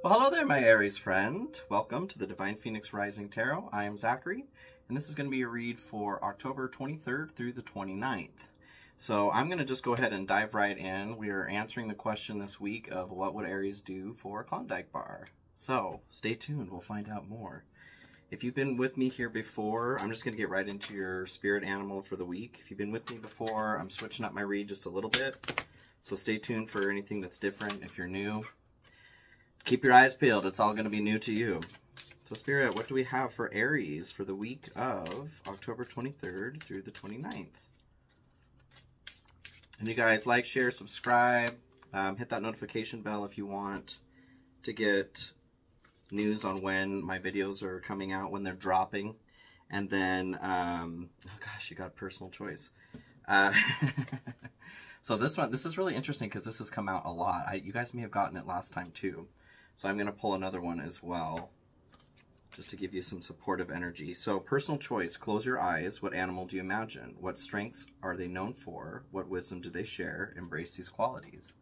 Well, hello there, my Aries friend. Welcome to the Divine Phoenix Rising Tarot. I am Zachary, and this is going to be a read for October 23rd through the 29th. So I'm going to just go ahead and dive right in. We are answering the question this week of what would Aries do for a Klondike bar. So stay tuned, we'll find out more. If you've been with me here before, I'm just going to get right into your spirit animal for the week. If you've been with me before, I'm switching up my read just a little bit. So stay tuned for anything that's different. If you're new, keep your eyes peeled. It's all going to be new to you. So Spirit, what do we have for Aries for the week of October 23rd through the 29th? And you guys like, share, subscribe, hit that notification bell if you want to get news on when my videos are coming out, when they're dropping. And then, oh gosh, you got personal choice. So this is really interesting because this has come out a lot. You guys may have gotten it last time too. So I'm going to pull another one as well, just to give you some supportive energy. So personal choice, close your eyes. What animal do you imagine? What strengths are they known for? What wisdom do they share? Embrace these qualities.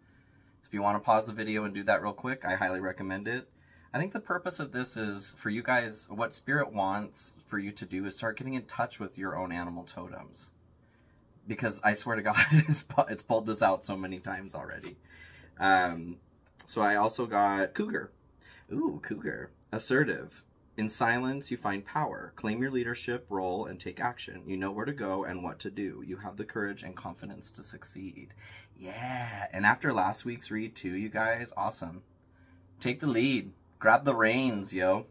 If you want to pause the video and do that real quick, I highly recommend it. I think the purpose of this is for you guys, what Spirit wants for you to do is start getting in touch with your own animal totems. Because I swear to God, it's pulled this out so many times already. So I also got cougar. Ooh, cougar. Assertive. In silence, you find power. Claim your leadership role and take action. You know where to go and what to do. You have the courage and confidence to succeed. Yeah. And after last week's read too, you guys, awesome. Take the lead. Grab the reins, yo.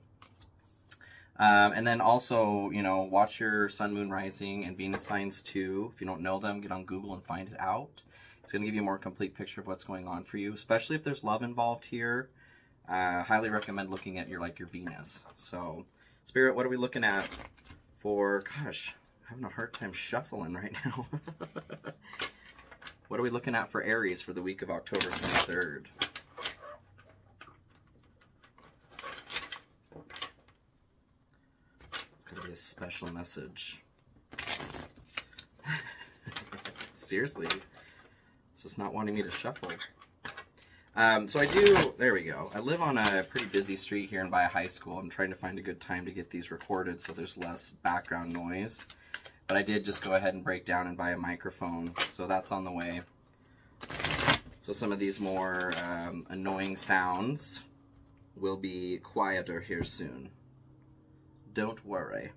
And then also, you know, watch your sun, moon, rising, and Venus signs too. If you don't know them, get on Google and find it out. It's going to give you a more complete picture of what's going on for you, especially if there's love involved here. Highly recommend looking at your Venus. So, Spirit, what are we looking at for, gosh, I'm having a hard time shuffling right now. What are we looking at for Aries for the week of October 23rd? It's going to be a special message. Seriously. It's just not wanting me to shuffle. So I do, there we go. I live on a pretty busy street here and by a high school. I'm trying to find a good time to get these recorded so there's less background noise. But I did just go ahead and break down and buy a microphone, so that's on the way. So some of these more annoying sounds will be quieter here soon. Don't worry.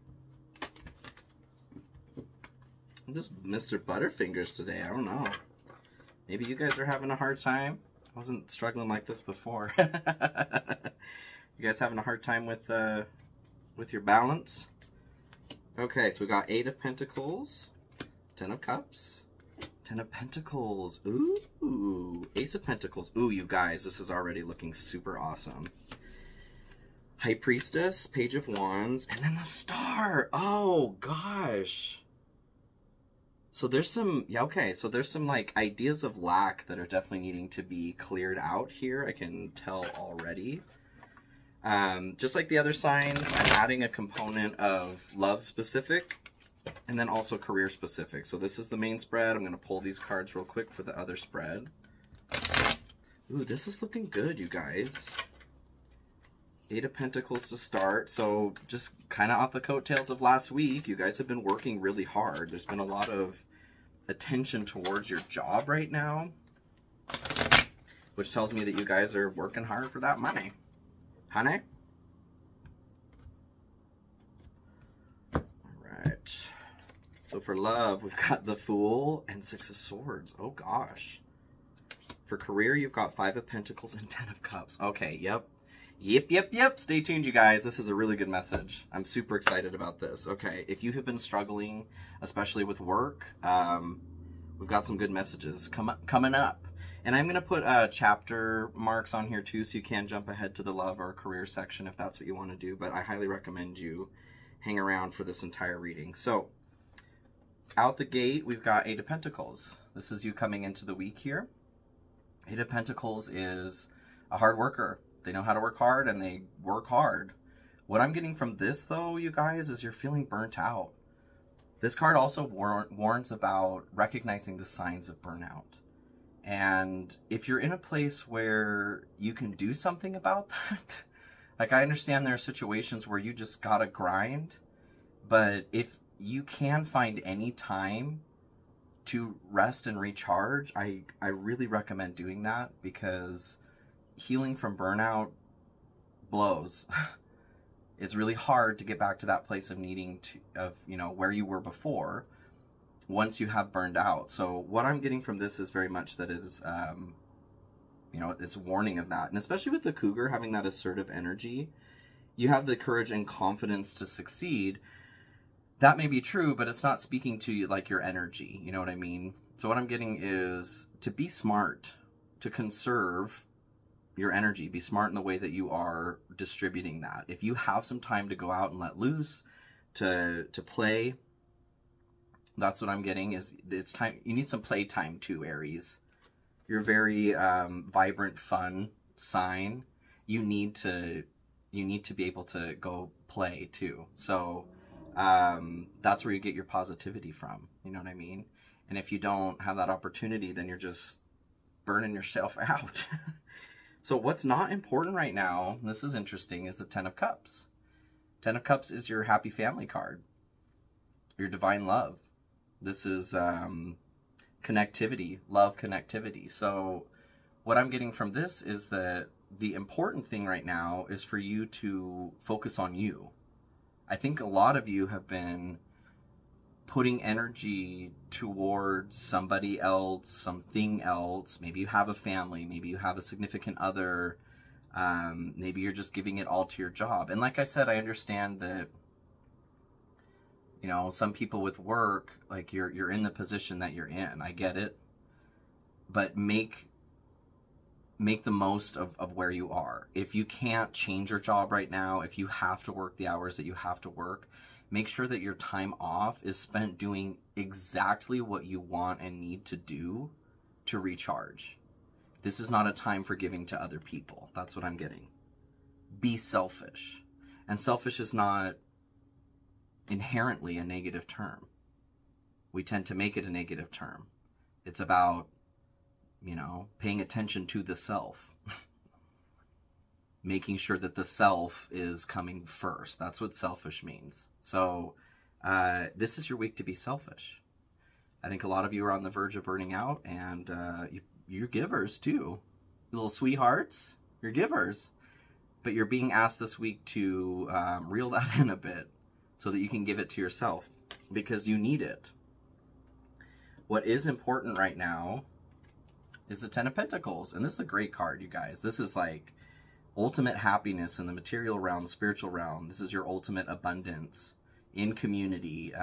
I'm just Mr. Butterfingers today, I don't know. Maybe you guys are having a hard time. I wasn't struggling like this before. You guys having a hard time with your balance? Okay, so we got 8 of Pentacles, 10 of Cups, 10 of Pentacles. Ooh, Ace of Pentacles. Ooh, you guys, this is already looking super awesome. High Priestess, Page of Wands, and then the Star. Oh, gosh. So there's some, yeah, okay, so there's some like ideas of lack that are definitely needing to be cleared out here. I can tell already. Just like the other signs, I'm adding a component of love specific and then also career specific. So this is the main spread. I'm going to pull these cards real quick for the other spread. Ooh, this is looking good, you guys. 8 of Pentacles to start. So just kind of off the coattails of last week, you guys have been working really hard. There's been a lot of attention towards your job right now, which tells me that you guys are working hard for that money. Honey? All right. So for love, we've got the Fool and 6 of Swords. Oh gosh. For career, you've got 5 of Pentacles and 10 of Cups. Okay, yep. Yep. Stay tuned, you guys. This is a really good message. I'm super excited about this. Okay, if you have been struggling, especially with work, we've got some good messages coming up. And I'm going to put chapter marks on here too, so you can jump ahead to the love or career section if that's what you want to do. But I highly recommend you hang around for this entire reading. So, out the gate, we've got 8 of Pentacles. This is you coming into the week here. 8 of Pentacles is a hard worker. They know how to work hard, and they work hard. What I'm getting from this, though, you guys, is you're feeling burnt out. This card also warns about recognizing the signs of burnout. And if you're in a place where you can do something about that, like I understand there are situations where you just gotta grind, but if you can find any time to rest and recharge, I really recommend doing that, because healing from burnout blows. It's really hard to get back to that place of needing to, you know, where you were before once you have burned out. So what I'm getting from this is very much that it is, you know, it's warning of that. And especially with the cougar having that assertive energy, you have the courage and confidence to succeed. That may be true, but it's not speaking to you like your energy. You know what I mean? So what I'm getting is to be smart, to conserve your energy, be smart in the way that you are distributing that. If you have some time to go out and let loose, to play, that's what I'm getting, is it's time. You need some play time too, Aries. You're very vibrant, fun sign. You need to be able to go play too. So that's where you get your positivity from. You know what I mean? And if you don't have that opportunity, then you're just burning yourself out. So what's not important right now, this is interesting, is the Ten of Cups. Ten of Cups is your happy family card, your divine love. This is connectivity, love connectivity. So what I'm getting from this is that the important thing right now is for you to focus on you. I think a lot of you have been putting energy towards somebody else, something else. Maybe you have a family, maybe you have a significant other, maybe you're just giving it all to your job. And like I said, I understand that, you know, some people with work, like you're in the position that you're in. I get it. But make the most of where you are. If you can't change your job right now, if you have to work the hours that you have to work, make sure that your time off is spent doing exactly what you want and need to do to recharge. This is not a time for giving to other people. That's what I'm getting. Be selfish. And selfish is not inherently a negative term. We tend to make it a negative term. It's about, you know, paying attention to the self. Making sure that the self is coming first. That's what selfish means. So this is your week to be selfish. I think a lot of you are on the verge of burning out, and you're givers too. You little sweethearts, you're givers. But you're being asked this week to reel that in a bit so that you can give it to yourself, because you need it. What is important right now is the Ten of Pentacles. And this is a great card, you guys. This is like ultimate happiness in the material realm, spiritual realm. This is your ultimate abundance in community,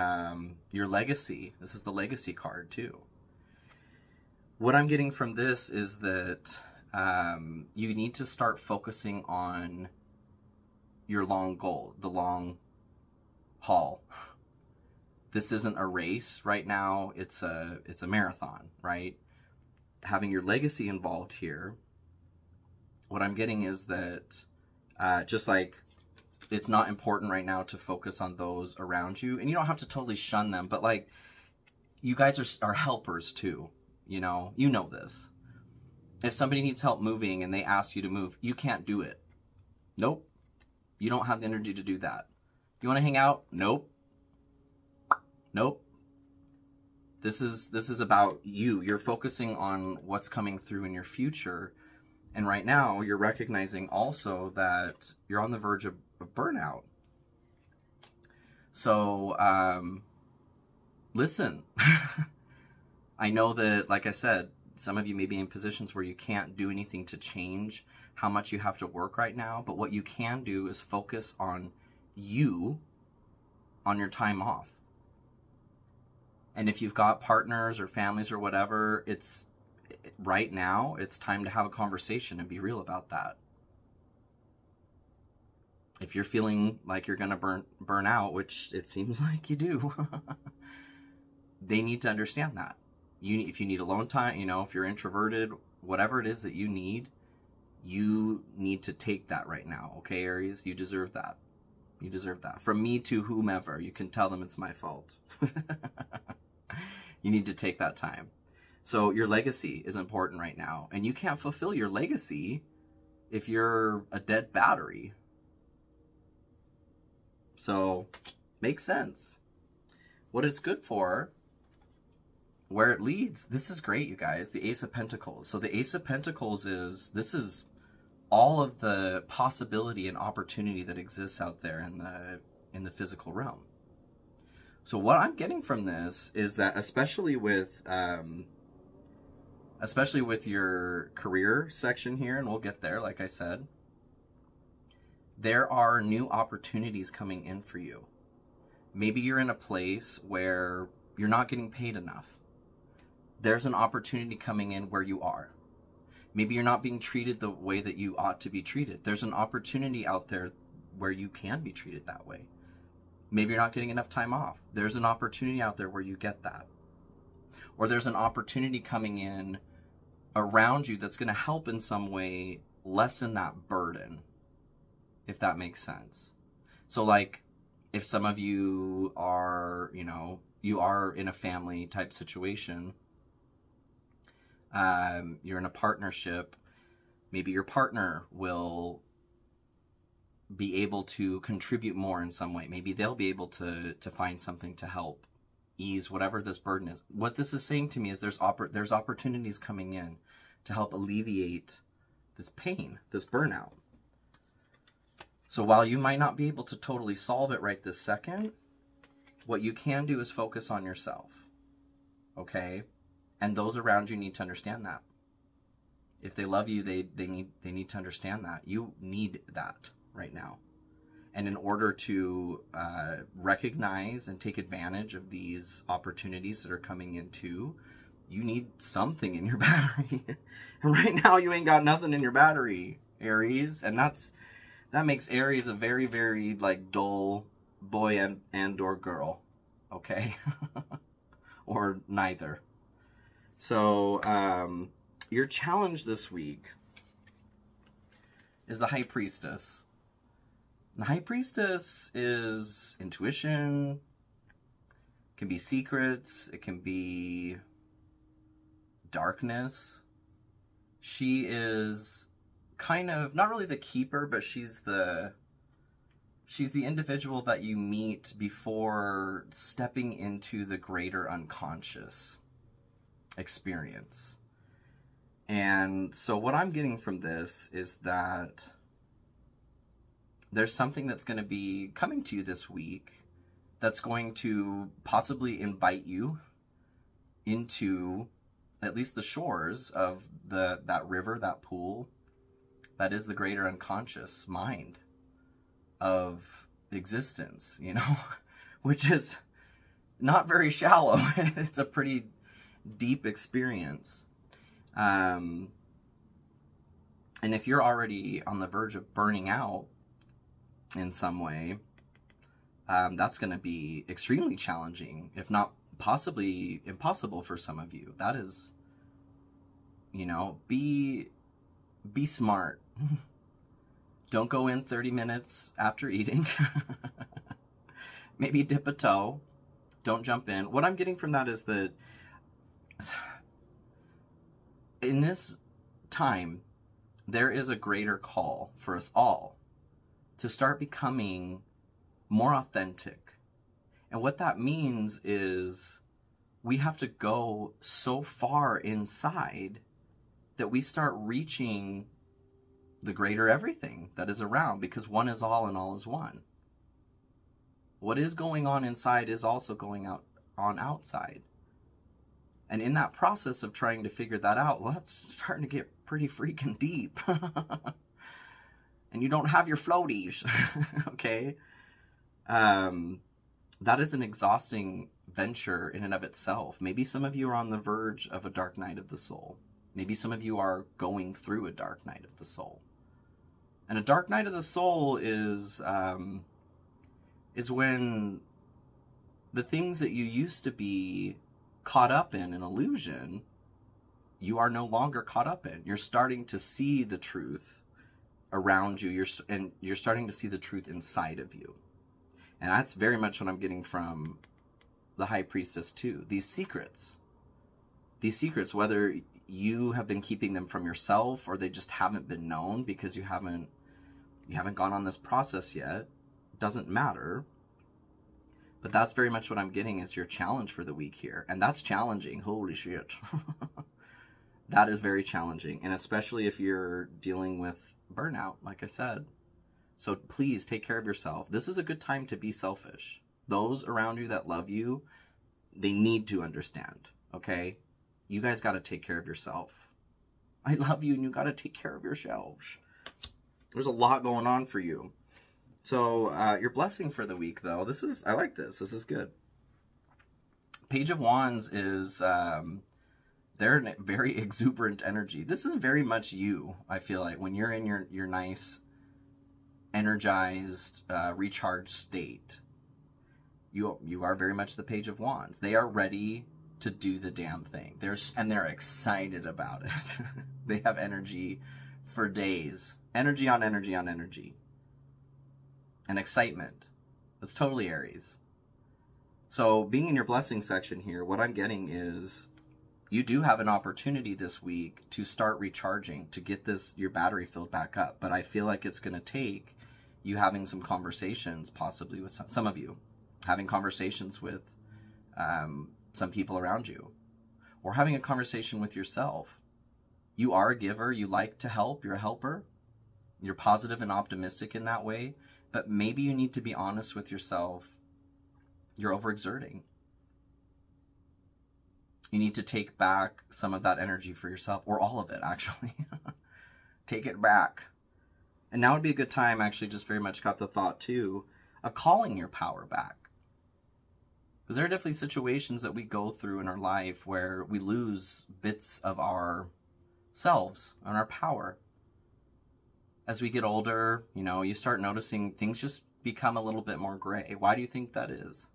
your legacy. This is the legacy card too. What I'm getting from this is that you need to start focusing on your long goal, the long haul. This isn't a race right now. It's a marathon, right? Having your legacy involved here, what I'm getting is that just like it's not important right now to focus on those around you, and you don't have to totally shun them, but like you guys are helpers too, you know this. If somebody needs help moving and they ask you to move, you can't do it. Nope. You don't have the energy to do that. You want to hang out? Nope. Nope. This is about you. You're focusing on what's coming through in your future. And right now, you're recognizing also that you're on the verge of burnout. So, listen. I know that, like I said, some of you may be in positions where you can't do anything to change how much you have to work right now. But what you can do is focus on you on your time off. And if you've got partners or families or whatever, right now, it's time to have a conversation and be real about that. If you're feeling like you're going to burn out, which it seems like you do, they need to understand that. If you need alone time, if you're introverted, whatever it is that you need to take that right now. Okay, Aries, you deserve that. You deserve that. From me to whomever, you can tell them it's my fault. You need to take that time. So your legacy is important right now. And you can't fulfill your legacy if you're a dead battery. So, makes sense. What it's good for, where it leads, this is great, you guys. The Ace of Pentacles. So the Ace of Pentacles this is all of the possibility and opportunity that exists out there in the physical realm. So what I'm getting from this is that especially with your career section here, and we'll get there, like I said, there are new opportunities coming in for you. Maybe you're in a place where you're not getting paid enough. There's an opportunity coming in where you are. Maybe you're not being treated the way that you ought to be treated. There's an opportunity out there where you can be treated that way. Maybe you're not getting enough time off. There's an opportunity out there where you get that. Or there's an opportunity coming in around you that's going to help in some way lessen that burden, if that makes sense. So like, if some of you are, you are in a family type situation, you're in a partnership, maybe your partner will be able to contribute more in some way. Maybe they'll be able to find something to help ease whatever this burden is. What this is saying to me is there's opportunities coming in to help alleviate this pain, this burnout. So while you might not be able to totally solve it right this second, what you can do is focus on yourself, okay? And those around you need to understand that. If they love you, they need to understand that. You need that right now. And in order to recognize and take advantage of these opportunities that are coming in too, you need something in your battery. And right now you ain't got nothing in your battery, Aries. And that makes Aries a very, very like dull boy and or girl, okay? Or neither. So your challenge this week is the High Priestess. The High Priestess is intuition, it can be secrets, it can be darkness. She is kind of, not really the keeper, but she's the individual that you meet before stepping into the greater unconscious experience. And so what I'm getting from this is that there's something that's going to be coming to you this week that's going to possibly invite you into at least the shores of that river, that pool, that is the greater unconscious mind of existence, which is not very shallow. It's a pretty deep experience. And if you're already on the verge of burning out in some way, that's going to be extremely challenging, if not possibly impossible for some of you. That is, be smart. Don't go in 30 minutes after eating. Maybe dip a toe. Don't jump in. What I'm getting from that is that in this time, there is a greater call for us all to start becoming more authentic. And what that means is we have to go so far inside that we start reaching the greater everything that is around, because one is all and all is one. What is going on inside is also going on outside. And in that process of trying to figure that out, well, it's starting to get pretty freaking deep. And you don't have your floaties, okay? That is an exhausting venture in and of itself. Maybe some of you are on the verge of a dark night of the soul. Maybe some of you are going through a dark night of the soul. And a dark night of the soul is when the things that you used to be caught up in an illusion, you are no longer caught up in. You're starting to see the truth around you, you're starting to see the truth inside of you. And that's very much what I'm getting from the High Priestess too. These secrets these secrets, whether you have been keeping them from yourself or they just haven't been known because you haven't gone on this process yet, doesn't matter. But that's very much what I'm getting is your challenge for the week here. And that's challenging. Holy shit. That is very challenging. And especially if you're dealing with burnout, like I said. So please take care of yourself. This is a good time to be selfish. Those around you that love you, they need to understand, okay? You guys got to take care of yourself. I love you and you got to take care of yourselves. There's a lot going on for you. So your blessing for the week, though, I like this. This is good. Page of Wands is, they're in very exuberant energy. This is very much you, I feel like, when you're in your nice, energized, recharged state. You are very much the Page of Wands. They are ready to do the damn thing. They're excited about it. They have energy for days. Energy on energy on energy. And excitement. That's totally Aries. So being in your blessing section here, what I'm getting is you do have an opportunity this week to start recharging, to get your battery filled back up. But I feel like it's going to take you having some conversations, possibly with some of you, having conversations with some people around you, or having a conversation with yourself. You are a giver. You like to help. You're a helper. You're positive and optimistic in that way. But maybe you need to be honest with yourself. You're overexerting. You need to take back some of that energy for yourself, or all of it, actually. Take it back. And now would be a good time, actually, just very much got the thought, too, of calling your power back. Because there are definitely situations that we go through in our life where we lose bits of ourselves and our power. As we get older, you start noticing things just become a little bit more gray. Why do you think that is?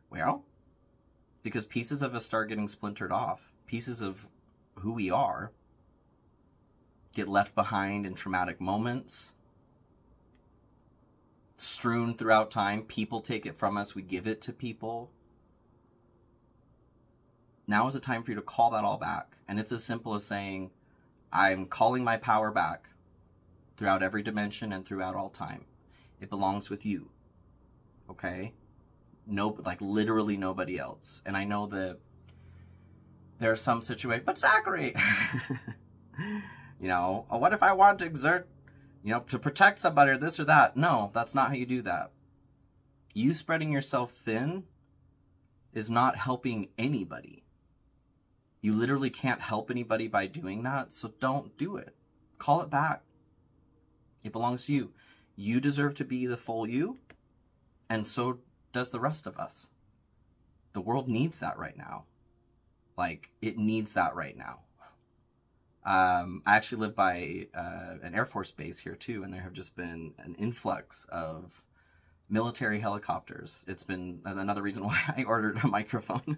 Well, because pieces of us start getting splintered off. Pieces of who we are get left behind in traumatic moments, strewn throughout time. People take it from us. We give it to people. Now is the time for you to call that all back. And it's as simple as saying, I'm calling my power back throughout every dimension and throughout all time. It belongs with you. Okay? Like literally nobody else. And I know that there are some situations, but Zachary, what if I want to exert, to protect somebody or this or that? No, that's not how you do that. You spreading yourself thin is not helping anybody. You literally can't help anybody by doing that, so don't do it. Call it back. It belongs to you. You deserve to be the full you, and so does the rest of us. The world needs that right now. Like, it needs that right now. I actually live by an Air Force base here too, and there have just been an influx of military helicopters. It's been another reason why I ordered a microphone.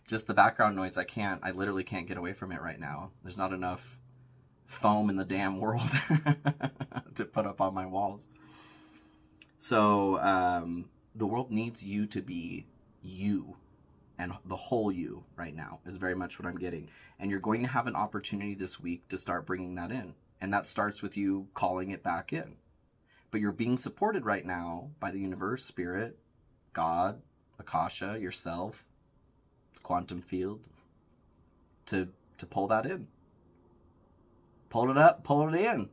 Just the background noise, I literally can't get away from it right now. There's not enough foam in the damn world to put up on my walls. So the world needs you to be you, and the whole you right now is very much what I'm getting. And you're going to have an opportunity this week to start bringing that in. And that starts with you calling it back in. But you're being supported right now by the universe, spirit, God, Akasha, yourself, the quantum field, to pull that in. Pull it up, pull it in.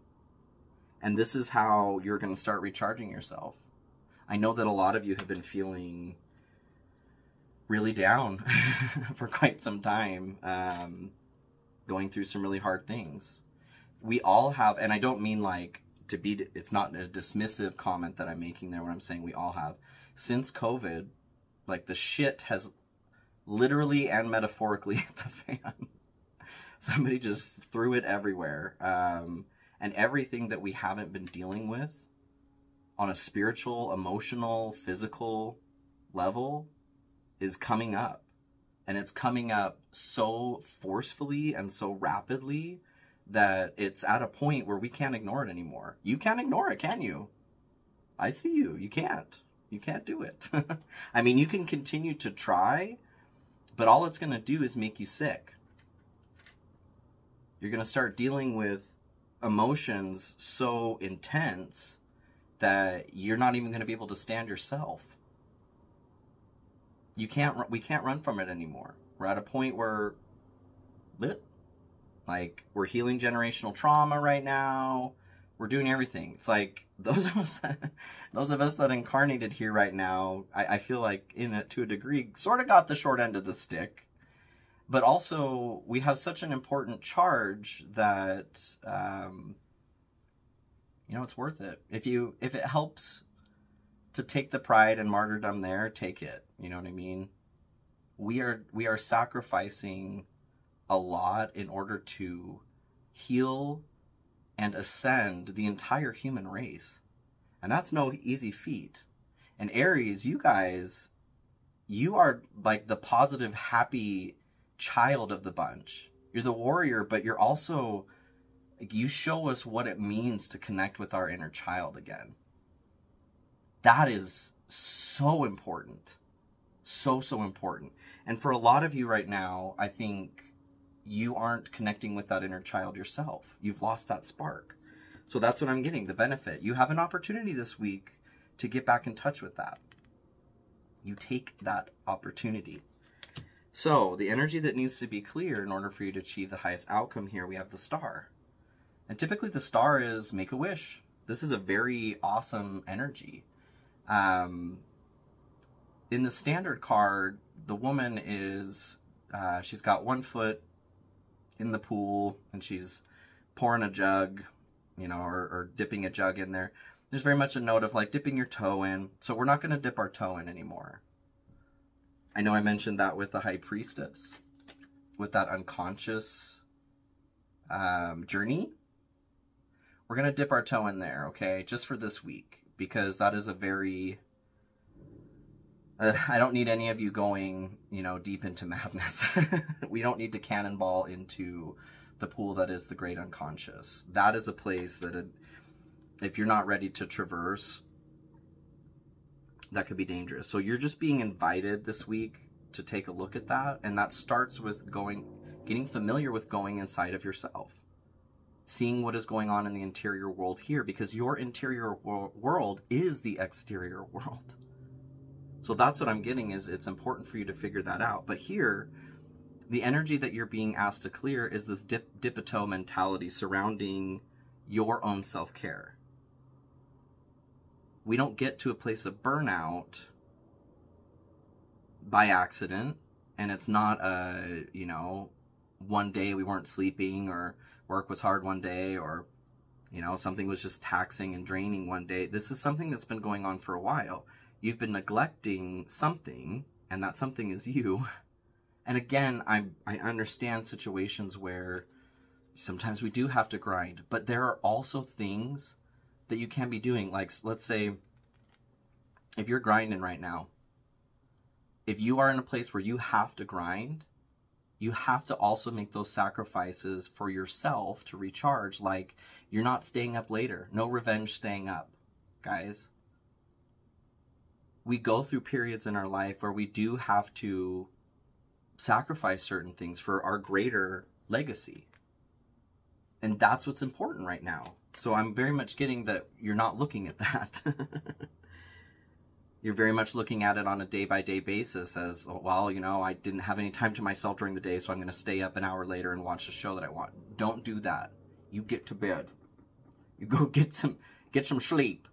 And this is how you're going to start recharging yourself. I know that a lot of you have been feeling really down for quite some time, going through some really hard things. We all have, and I don't mean like to be, it's not a dismissive comment that I'm making there when I'm saying we all have. Since COVID, like the shit has literally and metaphorically hit the fan. Somebody just threw it everywhere. And everything that we haven't been dealing with on a spiritual, emotional, physical level is coming up. And it's coming up so forcefully and so rapidly that it's at a point where we can't ignore it anymore. You can't ignore it, can you? I see you. You can't. You can't do it. I mean, you can continue to try, but all it's going to do is make you sick. You're going to start dealing with emotions so intense that you're not even going to be able to stand yourself. We can't run from it anymore. We're at a point where, like, we're healing generational trauma right now. We're doing everything. It's like those of us that incarnated here right now, I feel like to a degree, sort of got the short end of the stick. But also, we have such an important charge that, it's worth it. If it helps to take the pride and martyrdom there, take it. You know what I mean? We are sacrificing a lot in order to heal and ascend the entire human race. And that's no easy feat. And Aries, you guys, you are like the positive, happy child of the bunch. You're the warrior, but you're also, you show us what it means to connect with our inner child again. That is so important. So important. And for a lot of you right now, I think you aren't connecting with that inner child yourself. You've lost that spark. So that's what I'm getting, the benefit. You have an opportunity this week to get back in touch with that. You take that opportunity. So the energy that needs to be clear in order for you to achieve the highest outcome here, we have the star. And typically the star is make a wish. This is a very awesome energy. In the standard card, the woman is, she's got one foot in the pool and she's pouring a jug, or dipping a jug in there. There's very much a note of like dipping your toe in. So we're not going to dip our toe in anymore. I know I mentioned that with the High Priestess, with that unconscious journey. We're going to dip our toe in there, okay, just for this week, because that is a very... I don't need any of you going, deep into madness. We don't need to cannonball into the pool that is the great unconscious. That is a place that, if you're not ready to traverse, that could be dangerous. So you're just being invited this week to take a look at that. And that starts with getting familiar with going inside of yourself. Seeing what is going on in the interior world here, because your interior world is the exterior world. So that's what I'm getting, is it's important for you to figure that out. But here, the energy that you're being asked to clear is this dip a toe mentality surrounding your own self-care. We don't get to a place of burnout by accident, and it's not one day we weren't sleeping, or work was hard one day, or something was just taxing and draining one day. This is something that's been going on for a while. You've been neglecting something, and that something is you. And again, I understand situations where sometimes we do have to grind, but there are also things that you can be doing. Like, let's say, if you're grinding right now, if you are in a place where you have to grind, you have to also make those sacrifices for yourself to recharge. Like, you're not staying up later. No revenge staying up, guys. We go through periods in our life where we do have to sacrifice certain things for our greater legacy. And that's what's important right now. So I'm very much getting that you're not looking at that. You're very much looking at it on a day-by-day basis as, well, I didn't have any time to myself during the day, so I'm going to stay up an hour later and watch the show that I want. Don't do that. You get to bed. You go get some sleep.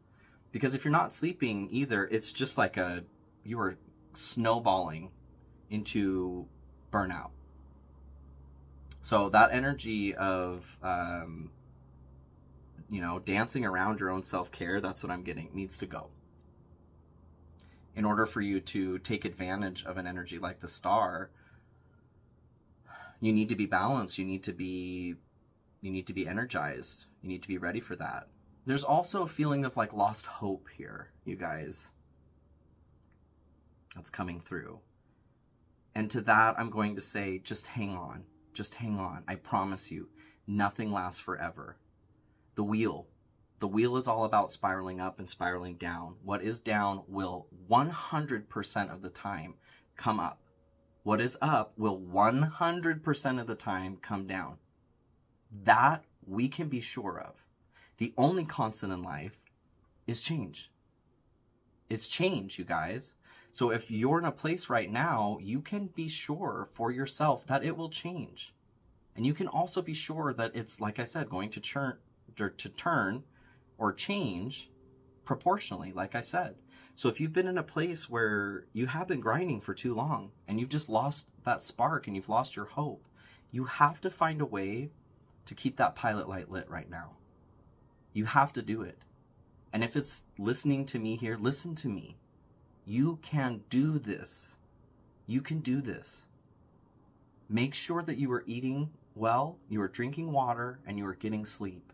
Because if you're not sleeping either, it's just like you are snowballing into burnout. So that energy of, dancing around your own self-care, that's what I'm getting, needs to go. In order for you to take advantage of an energy like the star, you need to be balanced. You need to be energized. You need to be ready for that. There's also a feeling of like lost hope here, you guys. That's coming through. And to that, I'm going to say, just hang on. Just hang on. I promise you, nothing lasts forever. The wheel is all about spiraling up and spiraling down. What is down will 100% of the time come up. What is up will 100% of the time come down. That we can be sure of. The only constant in life is change. It's change, you guys. So if you're in a place right now, you can be sure for yourself that it will change. And you can also be sure that it's, like I said, going to turn or change proportionally, like I said. So if you've been in a place where you have been grinding for too long and you've just lost that spark and you've lost your hope, you have to find a way to keep that pilot light lit right now. You have to do it. And if it's listening to me here, listen to me. You can do this. You can do this. Make sure that you are eating well, you are drinking water, and you are getting sleep.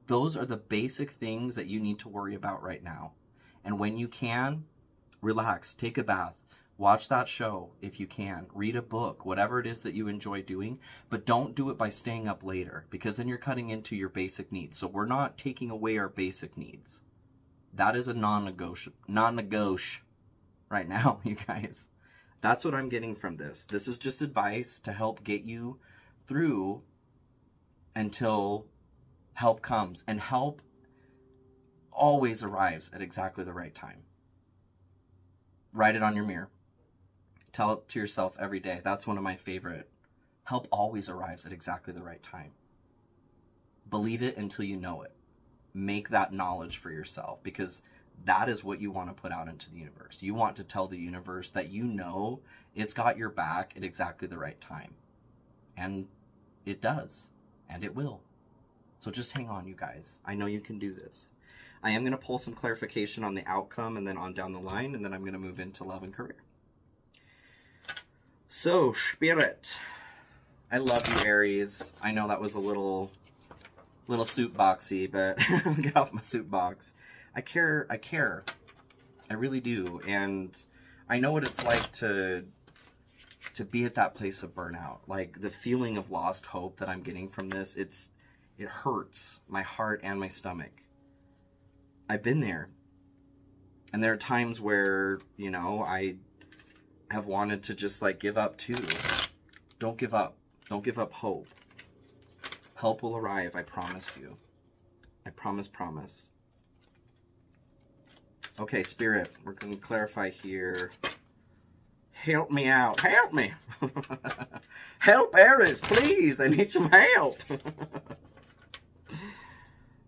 Those are the basic things that you need to worry about right now. And when you can, relax, take a bath, watch that show if you can, read a book, whatever it is that you enjoy doing, but don't do it by staying up later, because then you're cutting into your basic needs. So we're not taking away our basic needs. That is a non-negotiable right now, you guys. That's what I'm getting from this. This is just advice to help get you through until help comes. And help always arrives at exactly the right time. Write it on your mirror. Tell it to yourself every day. That's one of my favorite. Help always arrives at exactly the right time. Believe it until you know it. Make that knowledge for yourself, because that is what you want to put out into the universe. You want to tell the universe that you know it's got your back at exactly the right time. And it does. And it will. So just hang on, you guys. I know you can do this. I am going to pull some clarification on the outcome and then on down the line, and then I'm going to move into love and career. So, Spirit. I love you, Aries. I know that was a little soapboxy, but get off my soapbox. I care. I really do. And I know what it's like to be at that place of burnout. Like, the feeling of lost hope that I'm getting from this, it hurts my heart and my stomach. I've been there. And there are times where, you know, I have wanted to just, like, give up too. Don't give up. Don't give up hope. Help will arrive, I promise you. I promise. Okay, Spirit, we're going to clarify here. Help me out. Help me. Help Aries, please. They need some help.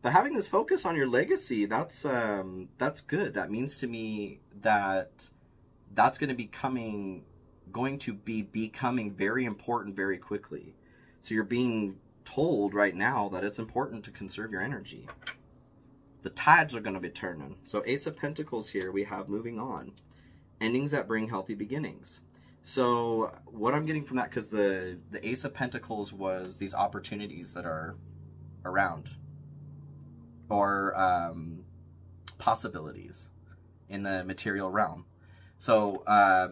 But having this focus on your legacy, that's good. That means to me that that's going to be becoming very important very quickly. So you're being told right now that it's important to conserve your energy. The tides are going to be turning. So Ace of Pentacles here, we have moving on. Endings that bring healthy beginnings. So what I'm getting from that, because the Ace of Pentacles was these opportunities that are around. Or possibilities in the material realm. So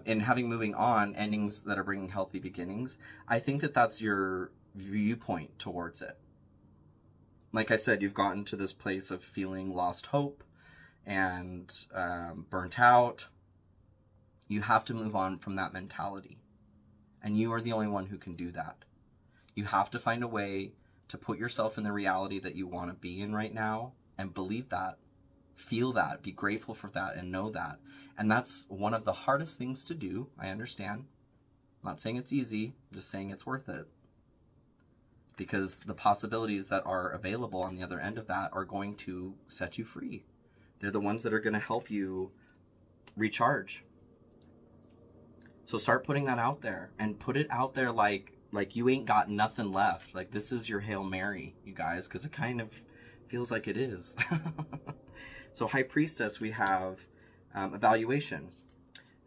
in having moving on, endings that are bringing healthy beginnings, I think that that's your viewpoint towards it. Like I said, you've gotten to this place of feeling lost hope and burnt out. You have to move on from that mentality. And you are the only one who can do that. You have to find a way to put yourself in the reality that you want to be in right now and believe that, feel that, be grateful for that, and know that. And that's one of the hardest things to do, I understand. I'm not saying it's easy, I'm just saying it's worth it. Because the possibilities that are available on the other end of that are going to set you free. They're the ones that are going to help you recharge. So start putting that out there, and put it out there like you ain't got nothing left. Like, this is your Hail Mary, you guys, because it kind of feels like it is. So High Priestess, we have evaluation.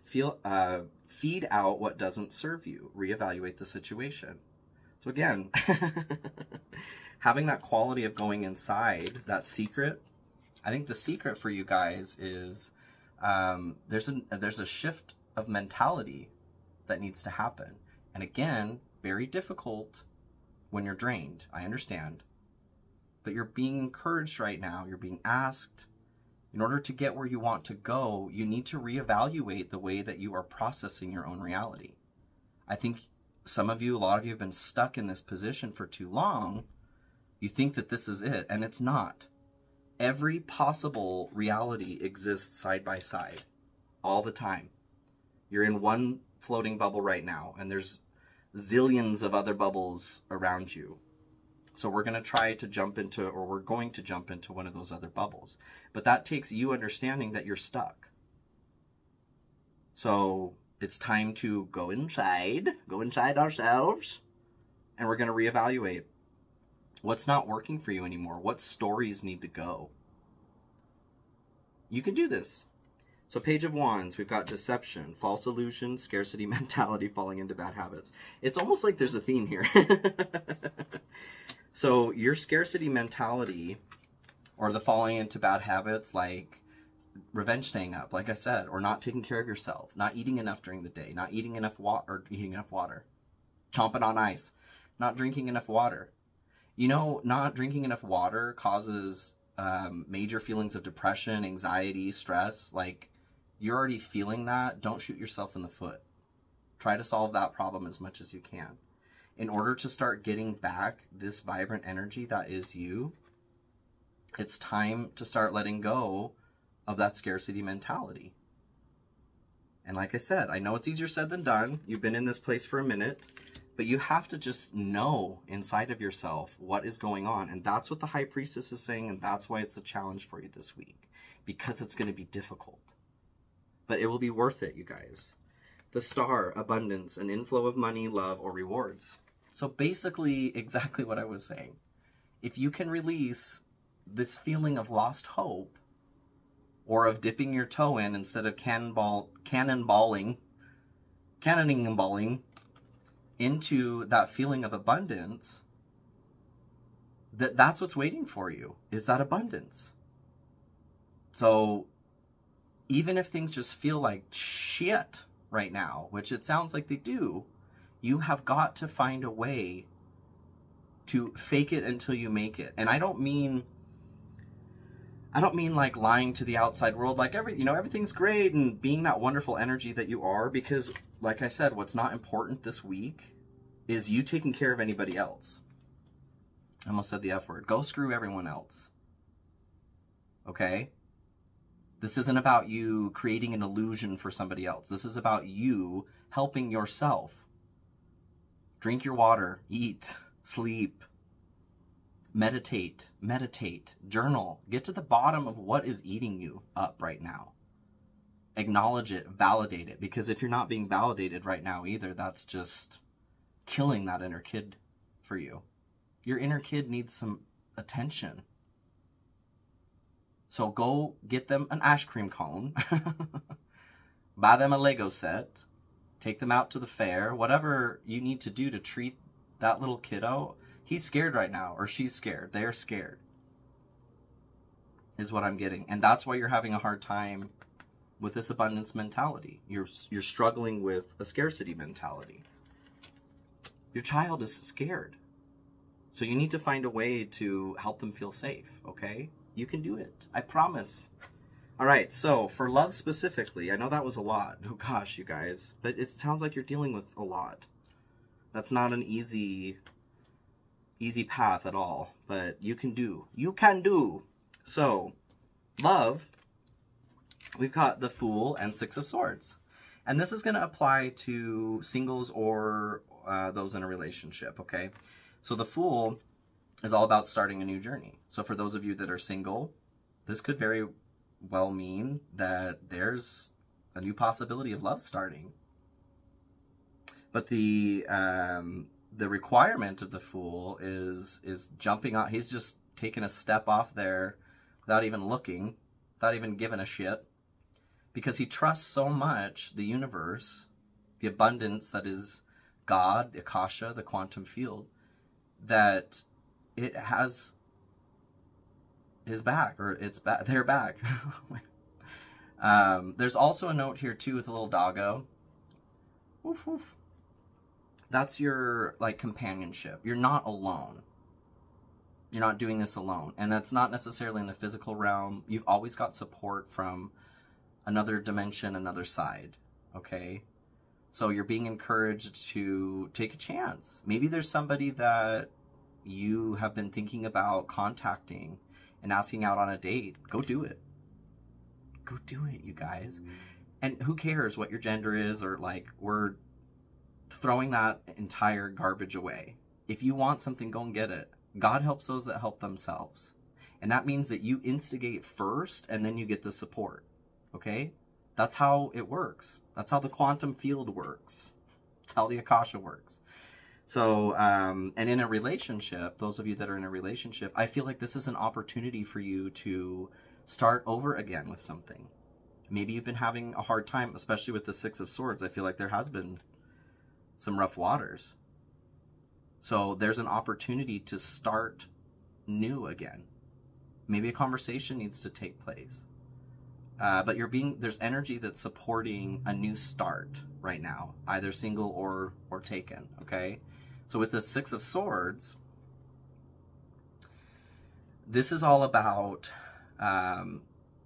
Feed out what doesn't serve you. Reevaluate the situation. So again, having that quality of going inside, that secret, I think the secret for you guys is there's a shift of mentality that needs to happen. And again, very difficult when you're drained, I understand. But you're being encouraged right now, you're being asked, in order to get where you want to go, you need to reevaluate the way that you are processing your own reality. I think some of you, a lot of you have been stuck in this position for too long. You think that this is it, and it's not. Every possible reality exists side by side all the time. You're in one floating bubble right now, and there's zillions of other bubbles around you. So we're going to try to jump into, or we're going to jump into one of those other bubbles. But that takes you understanding that you're stuck. So it's time to go inside ourselves, and we're going to reevaluate what's not working for you anymore. What stories need to go? You can do this. So Page of Wands, we've got deception, false illusion, scarcity mentality, falling into bad habits. It's almost like there's a theme here. So your scarcity mentality, or the falling into bad habits, like revenge staying up, like I said, or not taking care of yourself, not eating enough during the day, not eating enough water, chomping on ice, not drinking enough water. You know, not drinking enough water causes major feelings of depression, anxiety, stress. Like, you're already feeling that. Don't shoot yourself in the foot. Try to solve that problem as much as you can. In order to start getting back this vibrant energy that is you, it's time to start letting go of that scarcity mentality. And like I said, I know it's easier said than done. You've been in this place for a minute, but you have to just know inside of yourself what is going on. And that's what the High Priestess is saying, and that's why it's a challenge for you this week, because it's going to be difficult. But it will be worth it, you guys. The Star, abundance, an inflow of money, love, or rewards. So basically, exactly what I was saying. If you can release this feeling of lost hope, or of dipping your toe in instead of cannonballing into that feeling of abundance, that's what's waiting for you, is that abundance. So even if things just feel like shit right now, which it sounds like they do, you have got to find a way to fake it until you make it. And I don't mean like lying to the outside world, like everything's great and being that wonderful energy that you are, because like I said, what's not important this week is you taking care of anybody else. I almost said the F word. Go screw everyone else. Okay? This isn't about you creating an illusion for somebody else. This is about you helping yourself. Drink your water, eat, sleep, meditate, journal. Get to the bottom of what is eating you up right now. Acknowledge it, validate it, because if you're not being validated right now either, that's just killing that inner kid for you. Your inner kid needs some attention. So go get them an ice cream cone, buy them a Lego set, take them out to the fair, whatever you need to do to treat that little kiddo. He's scared right now, or she's scared. They're scared, is what I'm getting. And that's why you're having a hard time with this abundance mentality. You're struggling with a scarcity mentality. Your child is scared. So you need to find a way to help them feel safe, okay? You can do it. I promise. All right, so for love specifically, I know that was a lot. Oh gosh, you guys. But it sounds like you're dealing with a lot. That's not an easy path at all. But you can do. You can do. So, love, we've got the Fool and Six of Swords. And this is going to apply to singles or those in a relationship, okay? So the Fool is all about starting a new journey. So for those of you that are single, this could very well mean that there's a new possibility of love starting. But the requirement of the Fool is jumping on. He's just taking a step off there without even looking, without even giving a shit, because he trusts so much the universe, the abundance that is God, the Akasha, the quantum field, that it has his back, or their back. There's also a note here too with a little doggo. Woof, woof. That's your like companionship. You're not alone. You're not doing this alone. And that's not necessarily in the physical realm. You've always got support from another dimension, another side. Okay? So you're being encouraged to take a chance. Maybe there's somebody that you have been thinking about contacting and asking out on a date. Go do it. Go do it, you guys. And who cares what your gender is, or like, we're throwing that entire garbage away. If you want something, go and get it. God helps those that help themselves. And that means that you instigate first and then you get the support. Okay? That's how it works. That's how the quantum field works. That's how the Akasha works. So, and in a relationship, those of you that are in a relationship, I feel like this is an opportunity for you to start over again with something. Maybe you've been having a hard time, especially with the Six of Swords. I feel like there has been some rough waters. So there's an opportunity to start new again. Maybe a conversation needs to take place. But there's energy that's supporting a new start right now, either single or taken, okay? So with the Six of Swords, this is all about,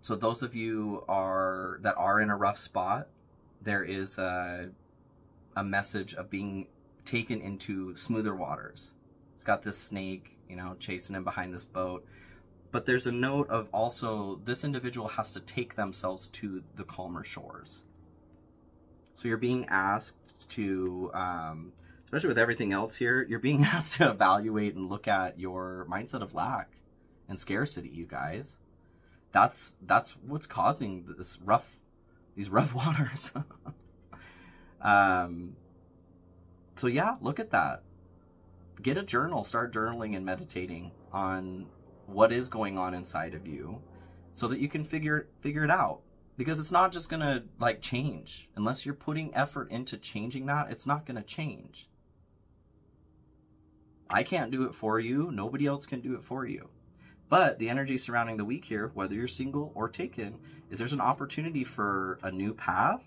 so those of you that are in a rough spot, there is a message of being taken into smoother waters. It's got this snake, you know, chasing him behind this boat. But there's a note of also, this individual has to take themselves to the calmer shores. So you're being asked to, especially with everything else here, you're being asked to evaluate and look at your mindset of lack and scarcity, you guys. That's what's causing these rough waters. So yeah, look at that. Get a journal, start journaling and meditating on what is going on inside of you so that you can figure it out. Because it's not just gonna like change. Unless you're putting effort into changing that, it's not gonna change. I can't do it for you. Nobody else can do it for you. But the energy surrounding the week here, whether you're single or taken, is there's an opportunity for a new path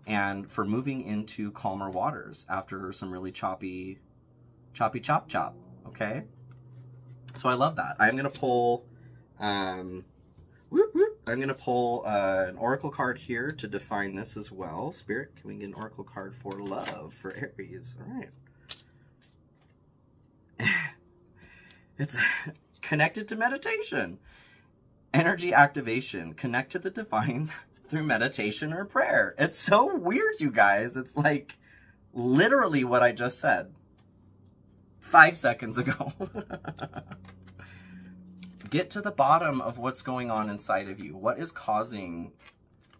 and for moving into calmer waters after some really choppy chop, okay? So I love that. I'm going to pull, I'm going to pull an oracle card here to define this as well. Spirit, can we get an oracle card for love for Aries? All right. It's connected to meditation. Energy activation. Connect to the divine through meditation or prayer. It's so weird, you guys. It's like literally what I just said 5 seconds ago. Get to the bottom of what's going on inside of you. What is causing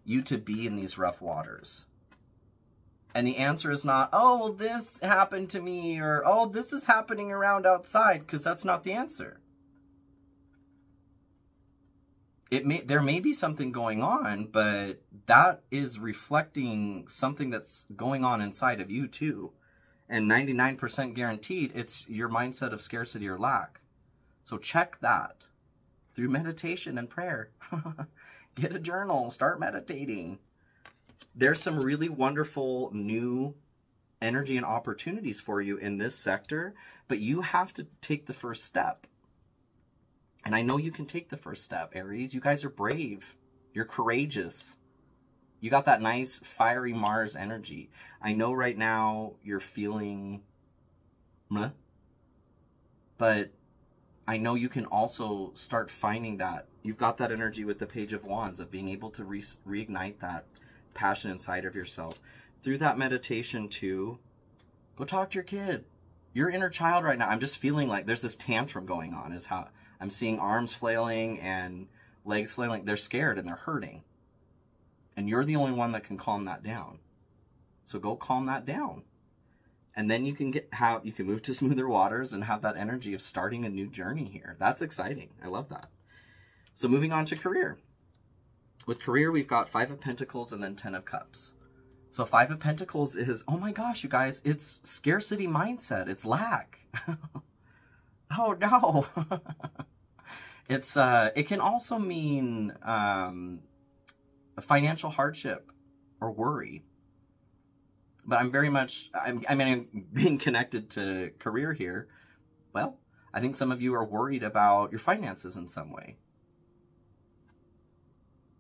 you to be in these rough waters? And the answer is not, oh, well, this happened to me, or, oh, this is happening around outside, because that's not the answer. There may be something going on, but that is reflecting something that's going on inside of you too. And 99% guaranteed, it's your mindset of scarcity or lack. So check that through meditation and prayer. Get a journal, start meditating. There's some really wonderful new energy and opportunities for you in this sector, but you have to take the first step. And I know you can take the first step, Aries. You guys are brave. You're courageous. You got that nice fiery Mars energy. I know right now you're feeling meh, but I know you can also start finding that. You've got that energy with the Page of Wands of being able to reignite that passion inside of yourself. Through that meditation too, go talk to your kid. Your inner child right now. I'm just feeling like there's this tantrum going on, is how I'm seeing arms flailing and legs flailing. They're scared and they're hurting. And you're the only one that can calm that down. So go calm that down. And then you can you can move to smoother waters and have that energy of starting a new journey here. That's exciting. I love that. So moving on to career. With career, we've got 5 of Pentacles and then 10 of Cups. So 5 of Pentacles is, oh my gosh, you guys, it's scarcity mindset. It's lack. Oh no. It can also mean a financial hardship or worry. But I'm being connected to career here. Well, I think some of you are worried about your finances in some way.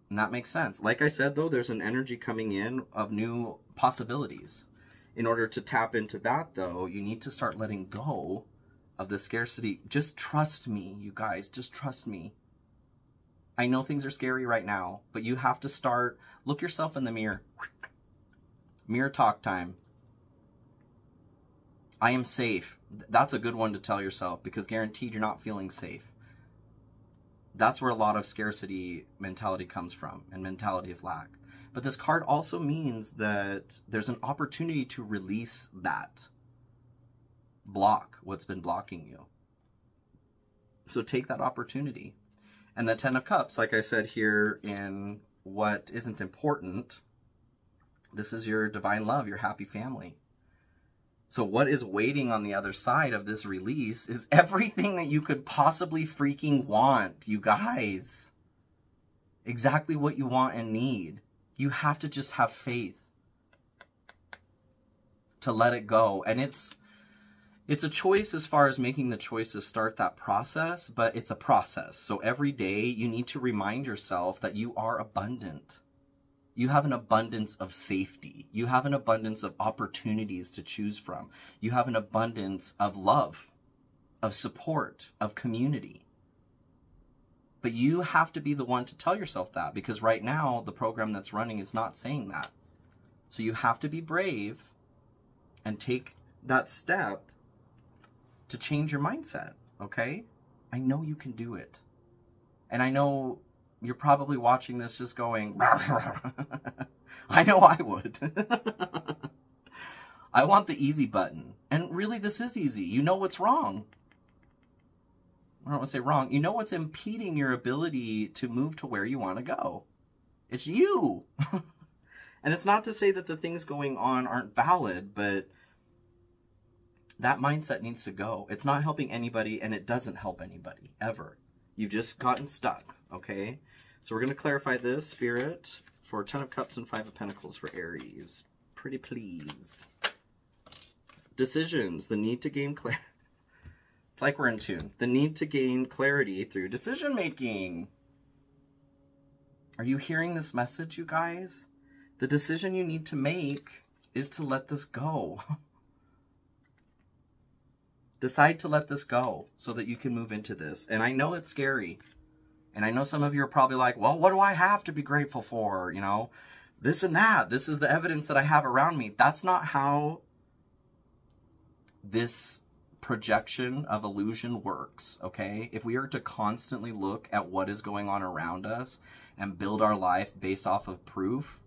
And that makes sense. Like I said, though, there's an energy coming in of new possibilities. In order to tap into that, though, you need to start letting go of the scarcity. Just trust me, you guys. Just trust me. I know things are scary right now, but you have to start. Look yourself in the mirror. Mirror talk time. I am safe. That's a good one to tell yourself, because guaranteed you're not feeling safe. That's where a lot of scarcity mentality comes from, and mentality of lack. But this card also means that there's an opportunity to release that block, what's been blocking you. So take that opportunity. And the 10 of Cups, like I said here in what isn't important, this is your divine love, your happy family. So what is waiting on the other side of this release is everything that you could possibly freaking want, you guys. Exactly what you want and need. You have to just have faith to let it go. And it's a choice as far as making the choice to start that process, but it's a process. So every day you need to remind yourself that you are abundant. You have an abundance of safety. You have an abundance of opportunities to choose from. You have an abundance of love, of support, of community. But you have to be the one to tell yourself that, because right now the program that's running is not saying that. So you have to be brave and take that step to change your mindset, okay? I know you can do it. And I know you're probably watching this just going, I know I would. I want the easy button. And really, this is easy. You know what's wrong. I don't want to say wrong. You know what's impeding your ability to move to where you want to go. It's you. And it's not to say that the things going on aren't valid, but that mindset needs to go. It's not helping anybody, and it doesn't help anybody, ever. You've just gotten stuck, okay? So we're going to clarify this, Spirit, for 10 of Cups and 5 of Pentacles for Aries. Pretty please. Decisions, the need to gain clarity. It's like we're in tune. The need to gain clarity through decision making. Are you hearing this message, you guys? The decision you need to make is to let this go. Decide to let this go so that you can move into this. And I know it's scary. And I know some of you are probably like, well, what do I have to be grateful for? You know, this and that. This is the evidence that I have around me. That's not how this projection of illusion works, okay? If we are to constantly look at what is going on around us and build our life based off of proof,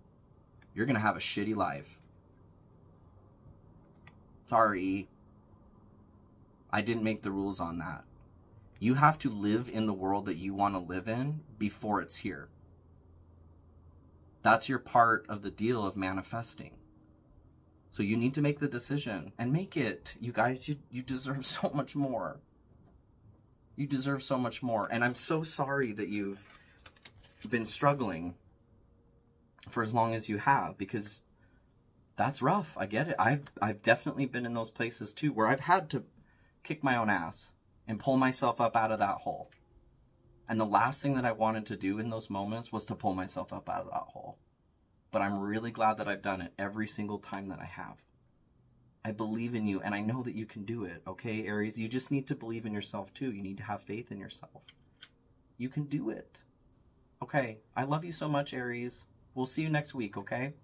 you're going to have a shitty life. Sorry. I didn't make the rules on that. You have to live in the world that you want to live in before it's here. That's your part of the deal of manifesting. So you need to make the decision and make it. You guys, you deserve so much more. You deserve so much more. And I'm so sorry that you've been struggling for as long as you have, because that's rough. I get it. I've definitely been in those places too, where I've had to kick my own ass and pull myself up out of that hole. And the last thing that I wanted to do in those moments was to pull myself up out of that hole. But I'm really glad that I've done it every single time that I have. I believe in you, and I know that you can do it, okay, Aries? You just need to believe in yourself too. You need to have faith in yourself. You can do it. Okay, I love you so much, Aries. We'll see you next week, okay?